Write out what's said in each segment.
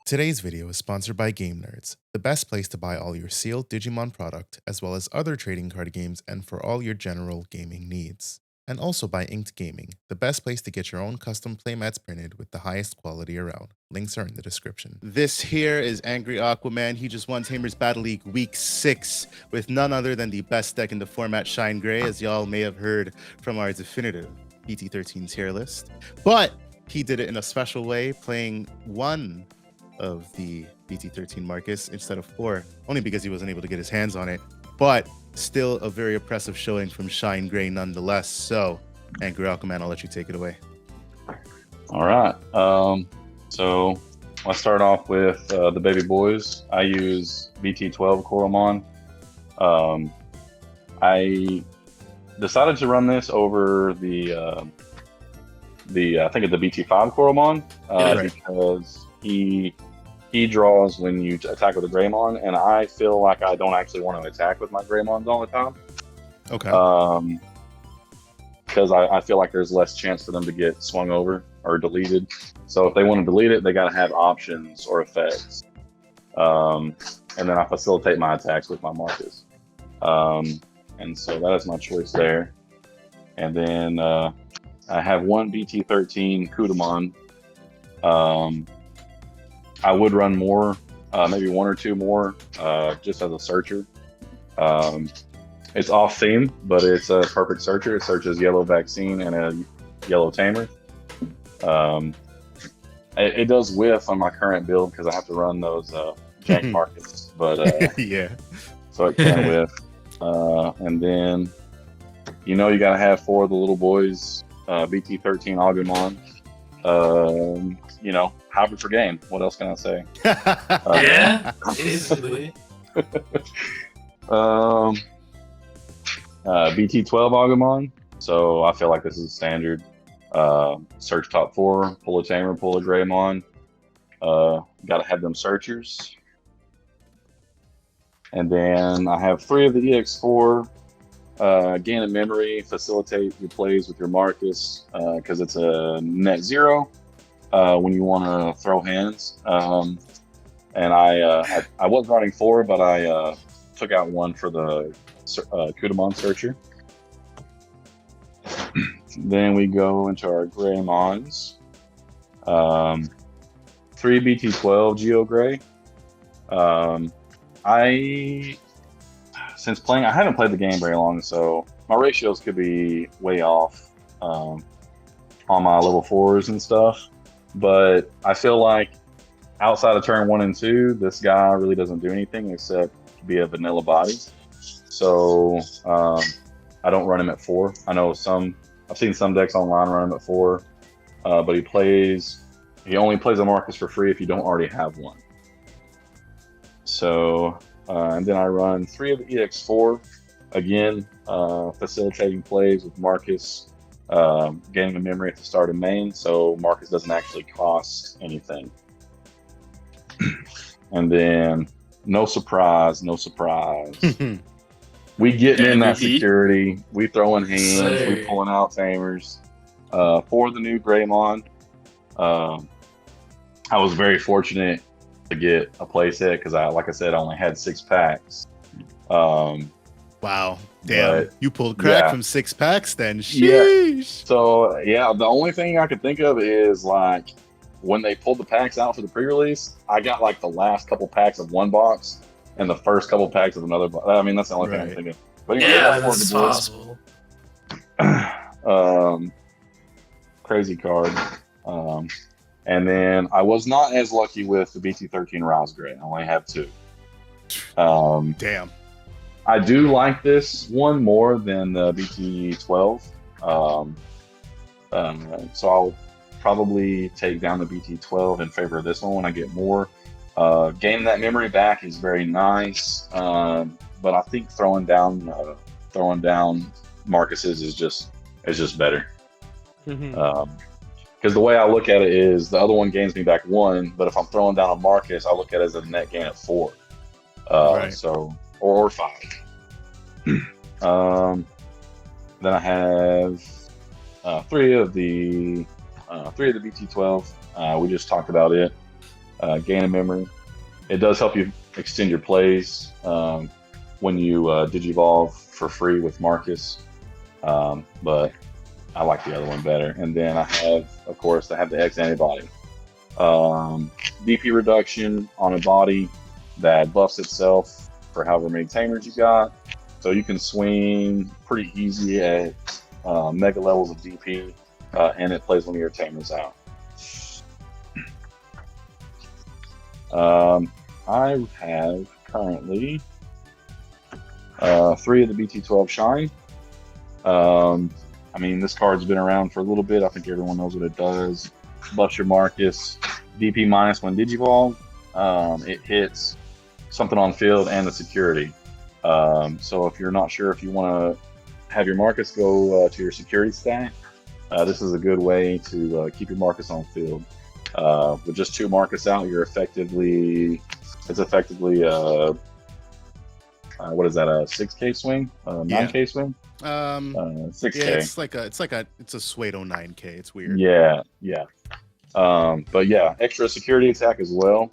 Today's video is sponsored by Game Nerds, the best place to buy all your sealed Digimon product, as well as other trading card games and for all your general gaming needs. And also by Inked Gaming, the best place to get your own custom playmats printed with the highest quality around. Links are in the description. This here is AngryAquaman. He just won Tamers Battle League Week 6 with none other than the best deck in the format, ShineGrey, as y'all may have heard from our definitive BT13 tier list. But he did it in a special way, playing one of the BT13 Marcus instead of 4, only because he wasn't able to get his hands on it, but still a very impressive showing from ShineGrey nonetheless. So, AngryAquaman, I'll let you take it away. All right. So let's start off with the baby boys. I use BT12 Coromon. I decided to run this over the I think it's the BT5 Coromon because he draws when you attack with a Greymon, and I feel like I don't actually want to attack with my Greymons all the time. Okay. Because I feel like there's less chance for them to get swung over or deleted. So if they want to delete it, they got to have options or effects. And then I facilitate my attacks with my Marcus. And so that is my choice there. And then I have one BT13 Kudamon. I would run more, maybe one or two more, just as a searcher. It's off theme, but it's a perfect searcher. It searches yellow vaccine and a yellow tamer. It does whiff on my current build because I have to run those jank markets, but yeah. So it can whiff. And then, you gotta have 4 of the little boys, BT13 Agumon. Hybrid for game. What else can I say? Yeah, basically. BT12 Agumon. So I feel like this is standard. Search top 4, pull a Tamer, pull a Greymon. Gotta have them searchers. And then I have 3 of the EX4. Gain a memory, facilitate your plays with your Marcus, because it's a net 0 when you want to throw hands. And I was running 4, but I took out 1 for the Kudamon Searcher. Then we go into our Greymons. 3 BT12 Geo Grey. Since playing, I haven't played the game very long, so my ratios could be way off on my level 4s and stuff. But I feel like outside of turn 1 and 2, this guy really doesn't do anything except be a vanilla body. So I don't run him at 4. I know I've seen some decks online run him at 4, but he only plays a Marcus for free if you don't already have one. So, and then I run 3 of the EX4, again, facilitating plays with Marcus, gaining a memory at the start of main, so Marcus doesn't actually cost anything. And then, no surprise. We getting in that security, we throwing hands, we pulling out Tamers. For the new Greymon, I was very fortunate to get a playset because like I said, I only had 6 packs. Wow, damn! You pulled crack from 6 packs, then. Sheesh. Yeah. So yeah, the only thing I could think of is like when they pulled the packs out for the pre-release, I got like the last couple packs of one box and the first couple packs of another box. I mean, that's the only thing I can think of. But anyway, yeah, that's possible. Crazy card. And then I was not as lucky with the BT13 Rouse Gray. I only have 2. Damn. I do like this one more than the BT12. So I'll probably take down the BT12 in favor of this one when I get more. Gaining that memory back is very nice, but I think throwing down Marcus's is just better. Because the way I look at it is the other one gains me back 1, but if I'm throwing down a Marcus, I look at it as a net gain of 4. So or 5. Then I have 3 of the BT12. We just talked about it. gain in memory. It does help you extend your plays when you Digivolve for free with Marcus, but I like the other one better. And then I have, of course, I have the X antibody. DP reduction on a body that buffs itself for however many tamers you got. So you can swing pretty easy at mega levels of DP, and it plays one of your tamers out. I have currently 3 of the BT12 Shine. I mean, this card's been around for a little bit. I think everyone knows what it does. Buffs your Marcus. DP minus when Digivolve. It hits something on field and the security. So if you're not sure if you want to have your Marcus go to your security stack, this is a good way to keep your Marcus on field. With just 2 Marcus out, you're effectively, what is that, a 6K swing? 9K swing? 6K. Yeah, it's a Suedo 9K. It's weird. Yeah. But yeah, extra security attack as well.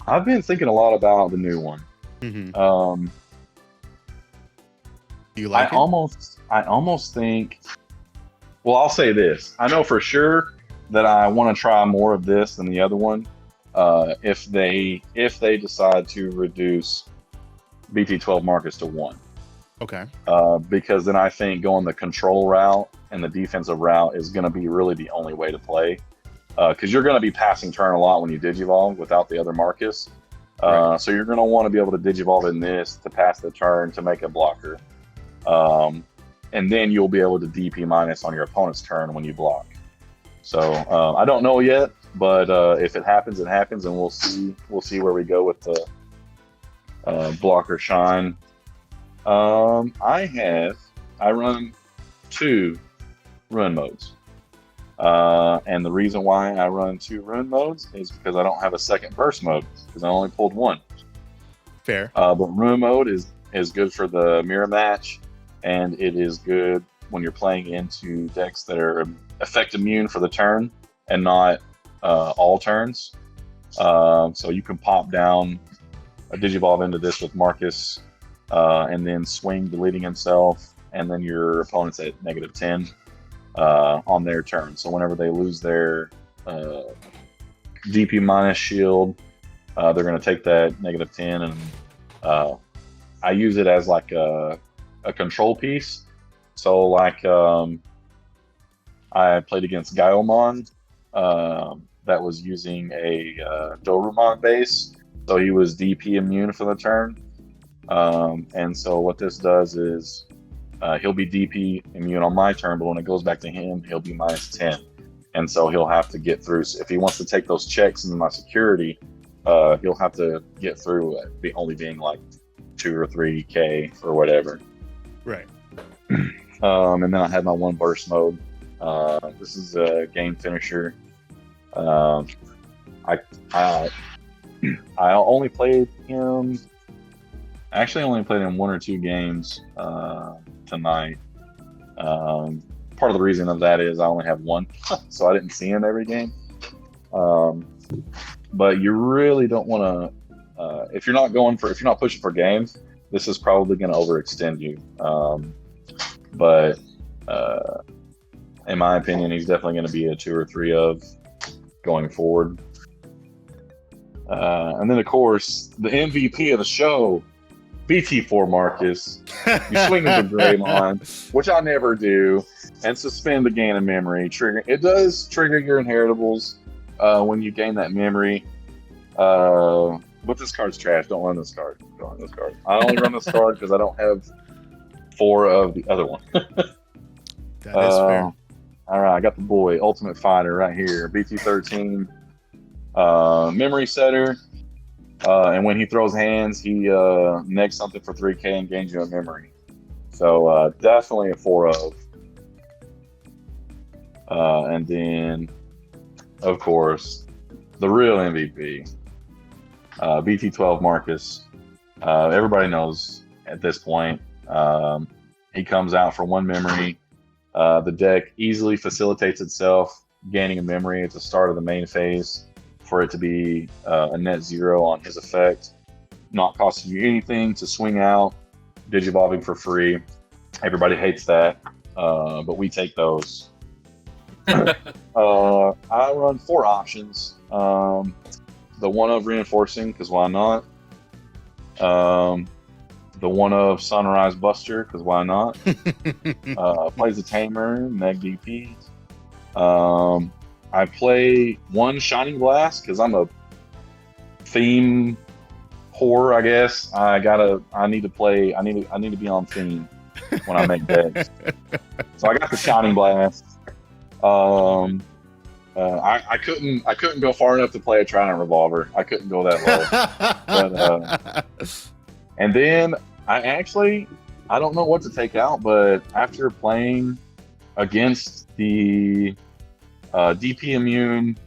I've been thinking a lot about the new one. Mm-hmm. Do you like it? I almost think. Well, I'll say this: I know for sure that I want to try more of this than the other one. If they decide to reduce BT12 Marcus to 1. Okay. Because then I think going the control route and the defensive route is going to be really the only way to play. Because you're going to be passing turn a lot when you Digivolve without the other Marcus. Right. So you're going to want to be able to Digivolve in this to pass the turn to make a blocker. And then you'll be able to DP minus on your opponent's turn when you block. So I don't know yet, but if it happens, it happens, and we'll see where we go with the blocker Shine. I run 2 run modes. And the reason why I run 2 run modes is because I don't have a second burst mode, because I only pulled 1. Fair. But run mode is good for the mirror match, and it is good when you're playing into decks that are effect immune for the turn and not all turns. So you can pop down a Digivolve into this with Marcus, and then swing deleting himself, and then your opponent's at -10 on their turn. So whenever they lose their DP minus shield, they're going to take that -10, and I use it as like a control piece. So like I played against Gaomon that was using a Dorumon base, so he was DP immune for the turn. And so what this does is he'll be DP immune on my turn, but when it goes back to him, he'll be -10. And so he'll have to get through. If he wants to take those checks into my security, he'll have to get through only being like 2 or 3K or whatever. Right. And then I had my 1 burst mode. This is a game finisher. I only played him. Actually, I only played him 1 or 2 games tonight. Part of the reason of that is I only have 1, so I didn't see him every game. But you really don't want to. If you're not pushing for games, this is probably going to overextend you. But in my opinion, he's definitely going to be a 2 or 3 of going forward. And then, of course, the MVP of the show, BT4 Marcus. You swing with the Greymon, which I never do, and suspend the gain of memory. It does trigger your inheritables when you gain that memory. But this card's trash. Don't run this card. I only run this card because I don't have 4 of the other one. That is fair. All right, I got the boy, Ultimate Fighter, right here. BT13, memory setter. And when he throws hands, he negs something for 3K and gains you a memory. So definitely a 4 of. And then, of course, the real MVP, BT12 Marcus. Everybody knows at this point. He comes out for 1 memory. The deck easily facilitates itself gaining a memory at the start of the main phase for it to be a net 0 on his effect, not costing you anything to swing out, digivolving for free. Everybody hates that, but we take those. I run 4 options. The one of reinforcing, because why not? The one of Sunrise Buster, because why not? Plays the Tamer, Neg DP. I play 1 Shining Blast because I'm a theme whore, I guess. I need to be on theme when I make decks. So I got the Shining Blast. I couldn't go far enough to play a Trident Revolver. I couldn't go that low. But, and then I don't know what to take out, but after playing against the DP immune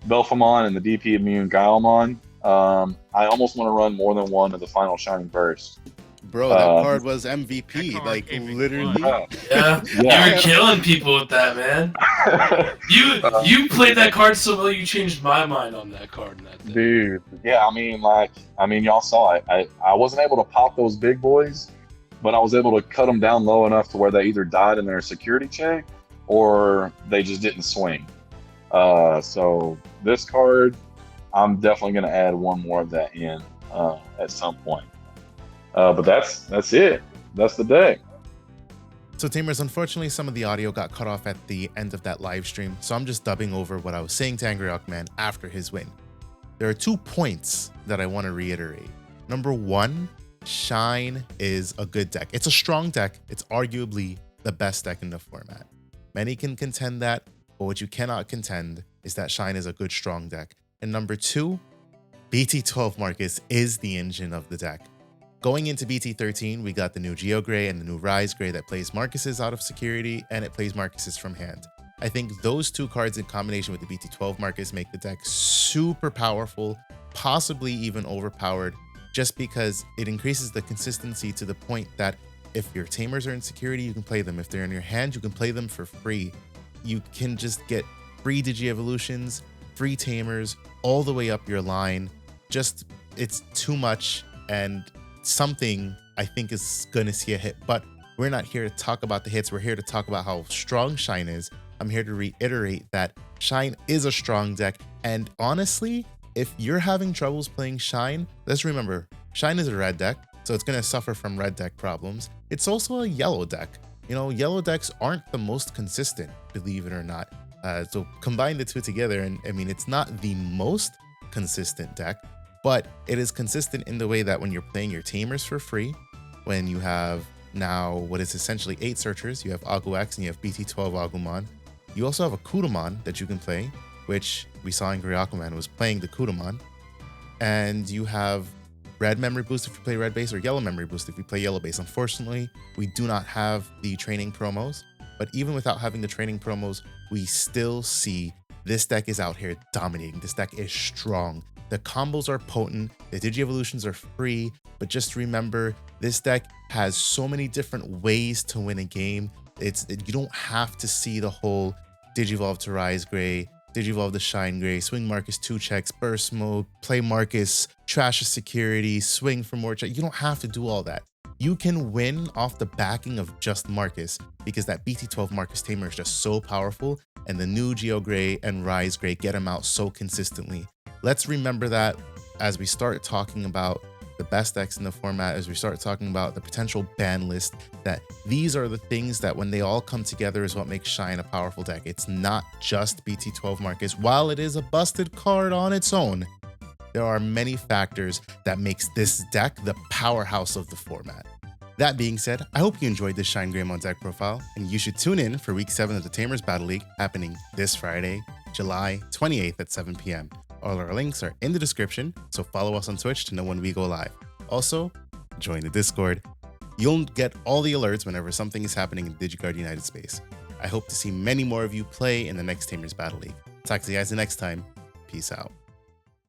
Belphemon and the DP immune Guilemon, I almost want to run more than one of the final Shining Burst. Bro, that card was MVP. card Like, came in literally. Yeah, you were killing people with that, man. You played that card so well, you changed my mind on that card in that day. Dude, yeah, I mean, y'all saw it. I wasn't able to pop those big boys, but I was able to cut them down low enough to where they either died in their security check or they just didn't swing. So this card, I'm definitely going to add one more of that in at some point. But that's it. That's the day. So Tamers, unfortunately, some of the audio got cut off at the end of that live stream, so I'm just dubbing over what I was saying to AngryAquaman after his win. There are 2 points that I want to reiterate. Number 1, Shine is a good deck. It's a strong deck. It's arguably the best deck in the format. Many can contend that, but what you cannot contend is that Shine is a good, strong deck. And number 2, BT12 Marcus is the engine of the deck. Going into BT13, we got the new Geo Gray and the new Rise Gray that plays Marcus's out of security, and it plays Marcus's from hand. I think those 2 cards in combination with the BT12 Marcus make the deck super powerful, possibly even overpowered, just because it increases the consistency to the point that if your Tamers are in security, you can play them. If they're in your hand, you can play them for free. You can just get free Digi-Evolutions, free Tamers, all the way up your line. Just, it's too much, and something I think is gonna see a hit, but we're not here to talk about the hits. We're here to talk about how strong Shine is. I'm here to reiterate that Shine is a strong deck, and honestly, if you're having troubles playing Shine, let's remember, Shine is a red deck, so it's gonna suffer from red deck problems. It's also a yellow deck. You know, yellow decks aren't the most consistent, believe it or not. So combine the 2 together, and I mean, it's not the most consistent deck, but it is consistent in the way that when you're playing your Tamers for free, when you have now what is essentially 8 searchers, you have Agu X and you have BT12 Agumon. You also have a Kudamon that you can play, which we saw AngryAquaman was playing the Kudamon. And you have red memory boost if you play red base, or yellow memory boost if you play yellow base. Unfortunately, we do not have the training promos, but even without having the training promos, we still see this deck is out here dominating. This deck is strong. The combos are potent, the Digi-Evolutions are free, but just remember, this deck has so many different ways to win a game. You don't have to see the whole Digivolve to Rise Gray, Digivolve to Shine Gray, swing Marcus 2 checks, burst mode, play Marcus, trash a security, swing for more checks. You don't have to do all that. You can win off the backing of just Marcus, because that BT12 Marcus Tamer is just so powerful, and the new Geo Gray and Rise Gray get him out so consistently. Let's remember that as we start talking about the best decks in the format, as we start talking about the potential ban list, that these are the things that when they all come together is what makes Shine a powerful deck. It's not just BT12 Marcus. While it is a busted card on its own, there are many factors that makes this deck the powerhouse of the format. That being said, I hope you enjoyed this ShineGreymon deck profile, and you should tune in for week 7 of the Tamers Battle League happening this Friday, July 28th at 7 p.m. All our links are in the description, so follow us on Twitch to know when we go live. Also, join the Discord. You'll get all the alerts whenever something is happening in DigiGuard United Space. I hope to see many more of you play in the next Tamers Battle League. Talk to you guys the next time. Peace out.